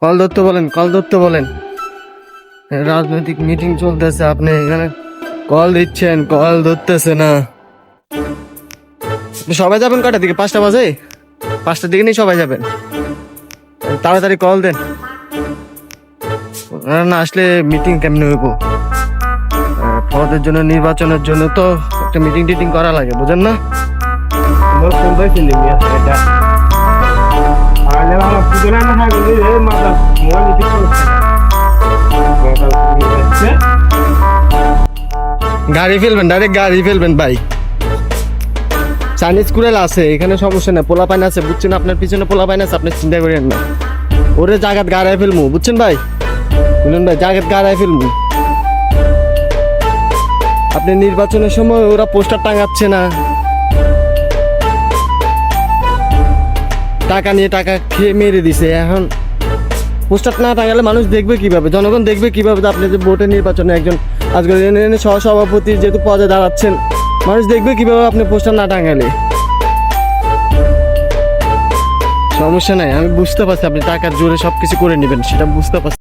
Call ধরতে বলেন, call ধরতে বলেন। রাজনৈতিক মিটিং চলতেছে, আপনি এখানে কল দিচ্ছেন, কল ধরতেছে না। সবাই যাবেন কটার দিকে? 5টা বাজে? 5টার দিকে নিয়ে সবাই যাবেন, তাড়াতাড়ি কল দেন। ওনারা না আসলে মিটিং কেমনে হইব? পদের জন্য, নির্বাচনের জন্য তো একটা মিটিং টিটিং করা লাগে, বুঝেন না? গাড়ি ফেলবেন, ডাইরেক্ট গাড়ি ফেলবেন ভাই। চাইনিজ কুড়াল আছে এখানে, সমস্যা না। পোলা পাইন আছে, বুঝছেন? আপনার পিছনে পোলা পাইন আছে, আপনি চিন্তা করেন না। ওরে জায়গাত গাড়ায় ফেলবো, বুঝছেন ভাই? বুঝলেন ভাই, জায়গাত গাড়ায় ফেলবো। আপনি নির্বাচনের সময় ওরা পোস্টার টাঙাচ্ছে না, টাকা নিয়ে টাকা খেয়ে মেরে দিছে। এখন পোস্টার না টাঙালে মানুষ দেখবে কিভাবে? জনগণ দেখবে কিভাবে যে আপনি যে ভোটের নির্বাচনে একজন আজকে সহসভাপতি যেহেতু পদে দাঁড়াচ্ছেন, মানুষ দেখবে কিভাবে আপনি পোস্টার না টাঙালে? সমস্যা নাই, আমি বুঝতে পারছি আপনি টাকার জোরে সবকিছু করে নেবেন, সেটা বুঝতে পারছি।